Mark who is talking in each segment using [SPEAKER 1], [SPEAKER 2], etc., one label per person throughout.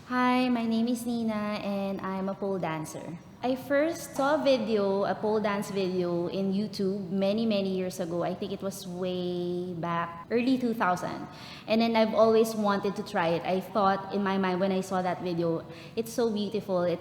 [SPEAKER 1] Hi, my name is Nina and I'm a pole dancer. I first saw a pole dance video in YouTube many years ago. I think it was way back early 2000. And then I've always wanted to try it. I thought in my mind when I saw that video, it's so beautiful, it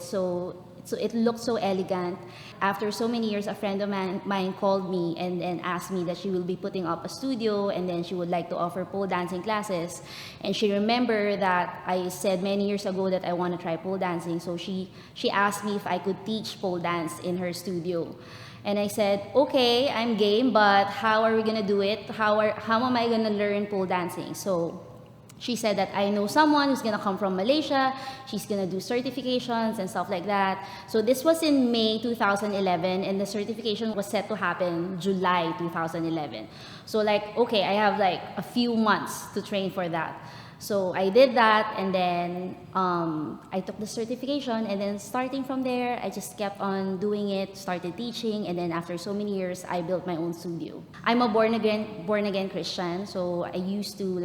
[SPEAKER 1] looked so elegant. After so many years, a friend of mine called me and asked me that she will be putting up a studio and then she would like to offer pole dancing classes. And she remembered that I said many years ago that I want to try pole dancing. So she asked me if I could teach pole dance in her studio. And I said, okay, I'm game, but how are we gonna do it? How am I gonna learn pole dancing? So she said that I know someone who's gonna come from Malaysia. She's gonna do certifications and stuff like that. So this was in May 2011, and the certification was set to happen July 2011. So okay, I have a few months to train for that. So I did that, and then I took the certification, and then starting from there, I just kept on doing it, started teaching, and then after so many years, I built my own studio. I'm a born again Christian, so I used to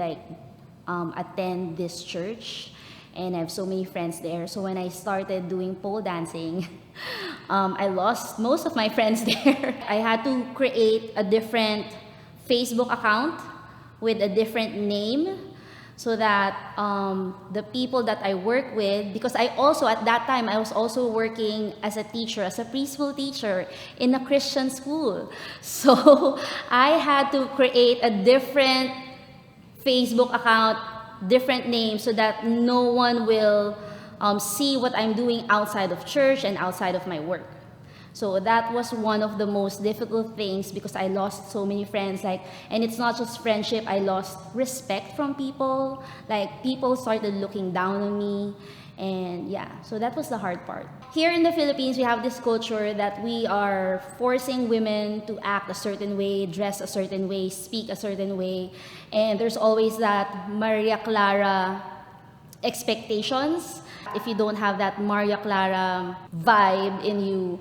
[SPEAKER 1] attend this church, and I have so many friends there. So when I started doing pole dancing, I lost most of my friends there. I had to create a different Facebook account with a different name so that the people that I work with, because I also at that time I was also working as a teacher, as a preschool teacher in a Christian school. So I had to create a different Facebook account, different name, so that no one will see what I'm doing outside of church and outside of my work. So that was one of the most difficult things because I lost so many friends. And it's not just friendship, I lost respect from people. People started looking down on me. And yeah, so that was the hard part. Here in the Philippines, we have this culture that we are forcing women to act a certain way, dress a certain way, speak a certain way. And there's always that Maria Clara expectations. If you don't have that Maria Clara vibe in you,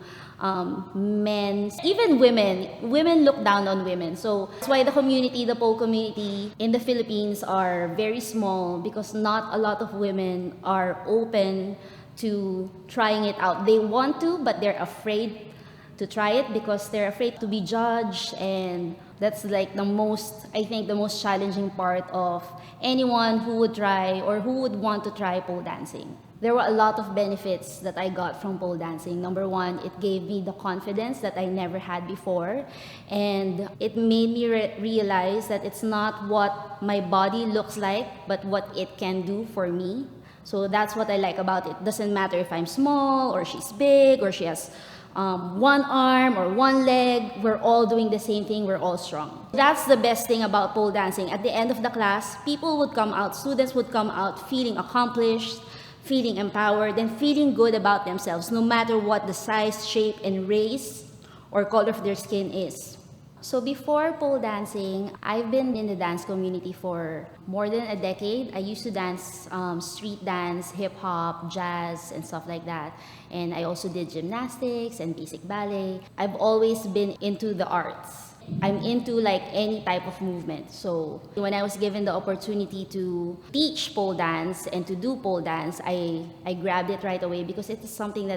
[SPEAKER 1] men, even women look down on women. So that's why the pole community in the Philippines are very small, because not a lot of women are open to trying it out. They want to, but they're afraid to try it because they're afraid to be judged. And that's the most challenging part of anyone who would try or who would want to try pole dancing. There were a lot of benefits that I got from pole dancing. Number one, it gave me the confidence that I never had before. And it made me realize that it's not what my body looks like, but what it can do for me. So that's what I like about it. Doesn't matter if I'm small or she's big or she has one arm or one leg, we're all doing the same thing, we're all strong. That's the best thing about pole dancing. At the end of the class, students would come out feeling accomplished, feeling empowered, and feeling good about themselves, no matter what the size, shape, and race or color of their skin is. So before pole dancing, I've been in the dance community for more than a decade. I used to dance street dance, hip hop, jazz, and stuff like that. And I also did gymnastics and basic ballet. I've always been into the arts. I'm into any type of movement. So when I was given the opportunity to teach pole dance and to do pole dance, I grabbed it right away because it is something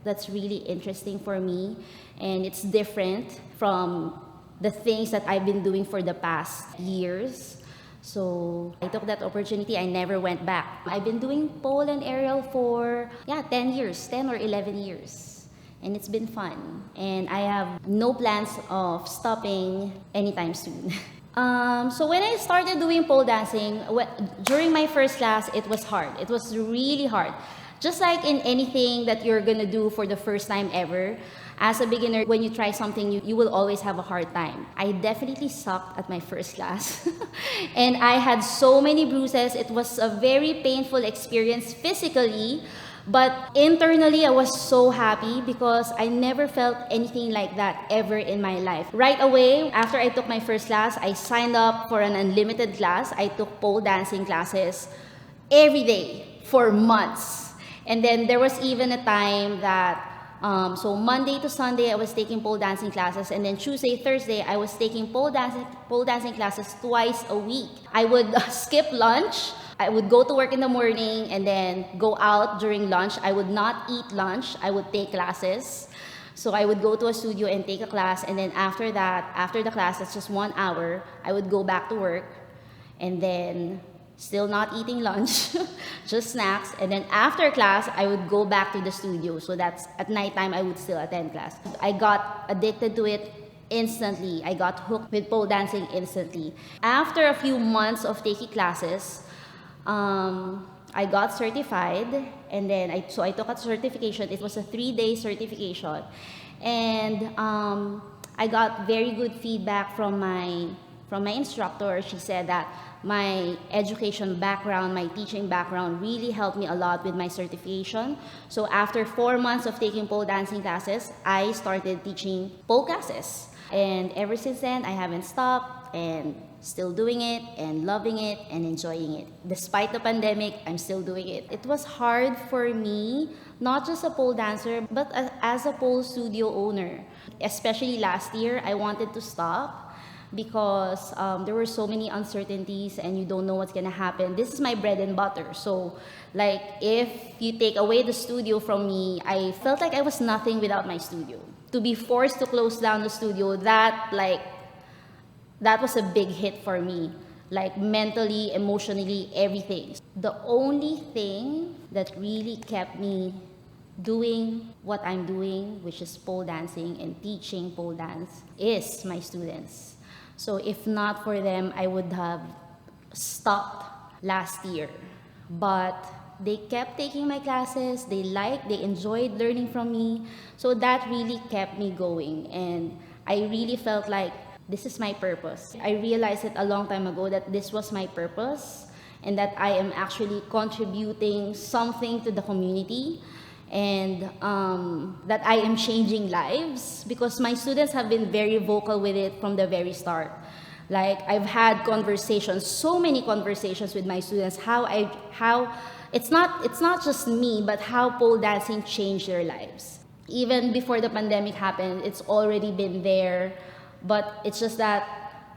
[SPEAKER 1] that's really interesting for me, and it's different from the things that I've been doing for the past years. So I took that opportunity. I never went back. I've been doing pole and aerial for 10 or 11 years. And it's been fun. And I have no plans of stopping anytime soon. So when I started doing pole dancing, during my first class, it was hard. It was really hard. Just like in anything that you're gonna do for the first time ever, as a beginner, when you try something, you will always have a hard time. I definitely sucked at my first class. And I had so many bruises. It was a very painful experience physically, but internally I was so happy because I never felt anything like that ever in my life. Right away, after I took my first class, I signed up for an unlimited class. I took pole dancing classes every day for months. And then there was even a time that so Monday to Sunday, I was taking pole dancing classes, and then Tuesday, Thursday, I was taking pole dancing classes twice a week. I would skip lunch I would go to work in the morning and then go out during lunch. I would not eat lunch. I would take classes. So I would go to a studio and take a class, and then after that, after the class, that's just 1 hour, I would go back to work, and then still not eating lunch, just snacks, and then after class, I would go back to the studio. So that's at nighttime, I would still attend class. I got addicted to it instantly. I got hooked with pole dancing instantly. After a few months of taking classes, I got certified, and then I took a certification. It was a 3-day certification, and I got very good feedback from my instructor. She said that my education background, my teaching background really helped me a lot with my certification. So after 4 months of taking pole dancing classes, I started teaching pole classes, and ever since then, I haven't stopped, and still doing it and loving it and enjoying it. Despite the pandemic, I'm still doing it. It was hard for me, not just a pole dancer, but as a pole studio owner. Especially last year, I wanted to stop because there were so many uncertainties and you don't know what's gonna happen. This is my bread and butter. So like if you take away the studio from me, I felt like I was nothing without my studio. To be forced to close down the studio, that was a big hit for me, like mentally, emotionally, everything. The only thing that really kept me doing what I'm doing, which is pole dancing and teaching pole dance, is my students. So if not for them, I would have stopped last year. But they kept taking my classes, they enjoyed learning from me. So that really kept me going, and I really felt like this is my purpose. I realized it a long time ago that this was my purpose and that I am actually contributing something to the community, and that I am changing lives, because my students have been very vocal with it from the very start. Like I've had conversations, so many conversations with my students, how it's not just me, but how pole dancing changed their lives. Even before the pandemic happened, it's already been there. But it's just that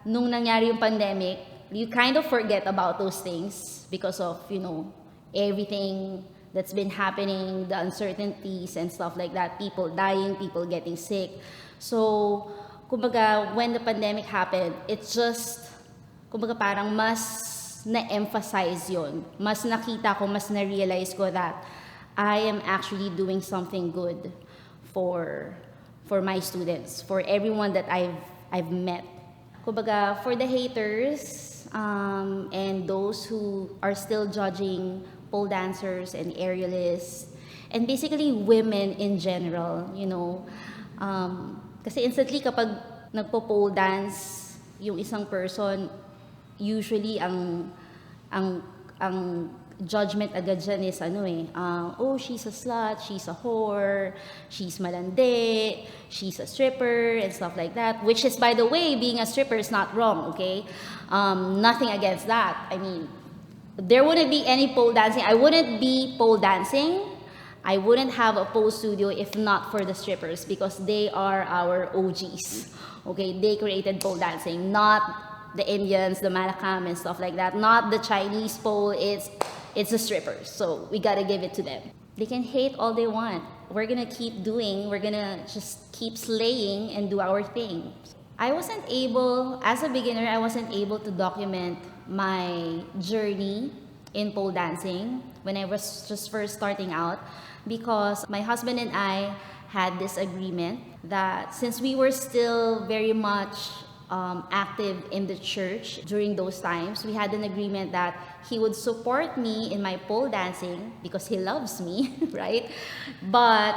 [SPEAKER 1] nung nangyari yung pandemic, you kind of forget about those things because of, everything that's been happening, the uncertainties and stuff like that, people dying, people getting sick. So, kumbaga, when the pandemic happened, it's just, kumbaga parang mas na-emphasize yon. Mas nakita ko, mas na-realize ko that I am actually doing something good for my students, for everyone that I've met. Kumbaga, for the haters and those who are still judging pole dancers and aerialists, and basically women in general, kasi instantly kapag nagpo-pole dance yung isang person, usually ang judgment agad dyan is oh, she's a slut, she's a whore, she's malandi, she's a stripper, and stuff like that. Which is, by the way, being a stripper is not wrong, okay? Nothing against that. I mean, there wouldn't be any pole dancing. I wouldn't be pole dancing. I wouldn't have a pole studio if not for the strippers, because they are our OGs, okay? They created pole dancing, not the Indians, the Malakam, and stuff like that. Not the Chinese pole, it's the strippers, so we gotta give it to them. They can hate all they want. We're gonna keep doing, we're gonna just keep slaying and do our thing. As a beginner, I wasn't able to document my journey in pole dancing when I was just first starting out, because my husband and I had this agreement that since we were still very much active in the church during those times, we had an agreement that he would support me in my pole dancing because he loves me, right? But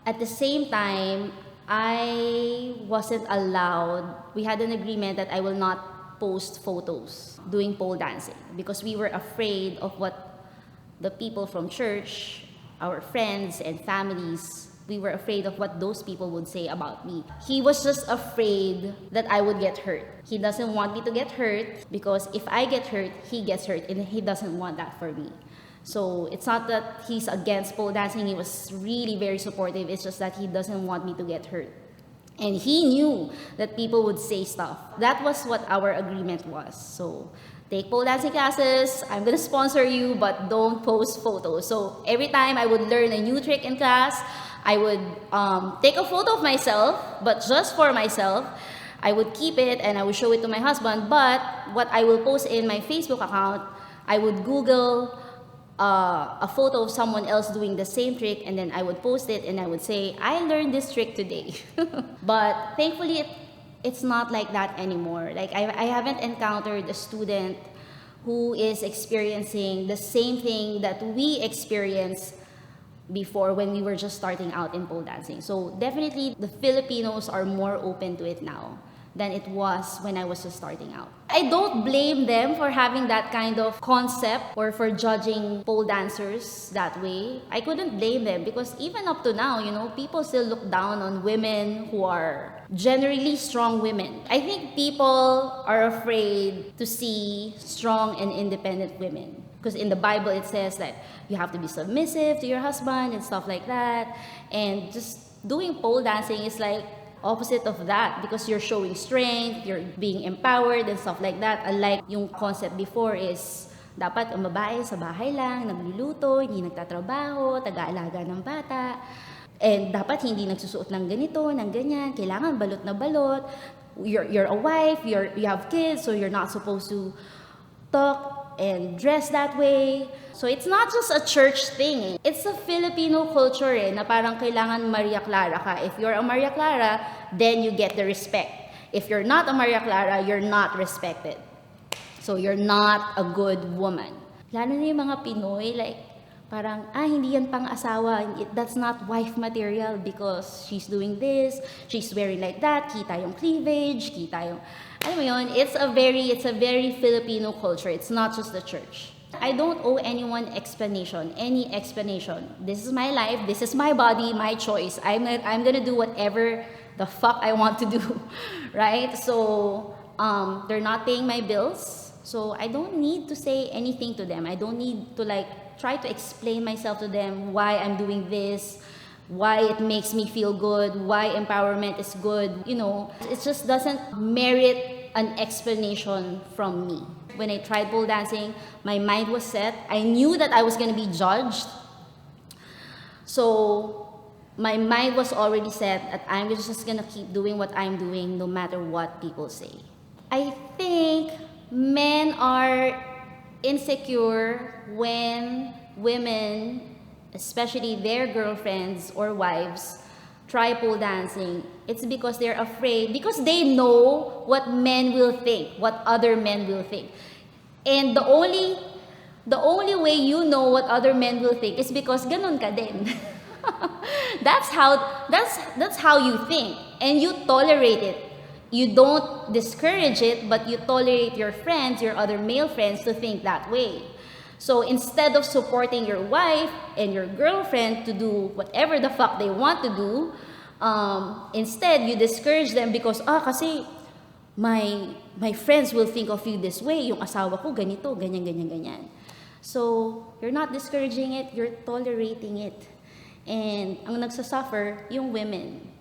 [SPEAKER 1] at the same time, I wasn't allowed. We had an agreement that I will not post photos doing pole dancing because we were afraid of what the people from church, our friends and families, we were afraid of what those people would say about me. He was just afraid that I would get hurt. He doesn't want me to get hurt because if I get hurt, he gets hurt, and he doesn't want that for me. So it's not that he's against pole dancing. He was really very supportive. It's just that he doesn't want me to get hurt. And he knew that people would say stuff. That was what our agreement was. So take pole dancing classes, I'm gonna sponsor you, but don't post photos. So every time I would learn a new trick in class, I would take a photo of myself, but just for myself. I would keep it and I would show it to my husband, but what I will post in my Facebook account, I would Google a photo of someone else doing the same trick, and then I would post it and I would say, I learned this trick today. But thankfully, it's not like that anymore. Like I haven't encountered a student who is experiencing the same thing that we experienced before when we were just starting out in pole dancing. So definitely the Filipinos are more open to it now than it was when I was just starting out. I don't blame them for having that kind of concept or for judging pole dancers that way. I couldn't blame them because even up to now, people still look down on women who are generally strong women. I think people are afraid to see strong and independent women. Because in the Bible it says that you have to be submissive to your husband and stuff like that. And just doing pole dancing is like opposite of that because you're showing strength, you're being empowered and stuff like that. Unlike yung concept before is dapat ang babae sa bahay lang, nagluluto, hindi nagtatrabaho, taga-alaga ng bata. And dapat hindi nagsusuot ng ganito, ng ganyan, kailangan balot na balot. You're a wife, you have kids, so you're not supposed to talk and dress that way. So it's not just a church thing. It's a Filipino culture na parang kailangan Maria Clara ka. If you're a Maria Clara, then you get the respect. If you're not a Maria Clara, you're not respected. So you're not a good woman. Lalo na yung mga Pinoy, like parang, hindi yan pang asawa. That's not wife material because she's doing this, she's wearing like that, kita yung cleavage, kita yung... Alam mo yun, it's a very Filipino culture. It's not just the church. I don't owe anyone any explanation. This is my life, this is my body, my choice. I'm gonna do whatever the fuck I want to do, right? So, they're not paying my bills, so I don't need to say anything to them. I don't need to try to explain myself to them why I'm doing this, why it makes me feel good, why empowerment is good. It just doesn't merit an explanation from me. When I tried pole dancing, my mind was set. I knew that I was going to be judged. So my mind was already set that I'm just going to keep doing what I'm doing no matter what people say. I think men are insecure when women, especially their girlfriends or wives, try pole dancing. It's because they're afraid, because they know what men will think, what other men will think. And the only way you know what other men will think is because ganun ka din. That's how you think, and you tolerate it. You don't discourage it, but you tolerate your friends, your other male friends, to think that way. So instead of supporting your wife and your girlfriend to do whatever the fuck they want to do, instead you discourage them because, kasi my friends will think of you this way, yung asawa ko ganito, ganyan, ganyan, ganyan. So you're not discouraging it, you're tolerating it. And ang nagsasuffer, yung women.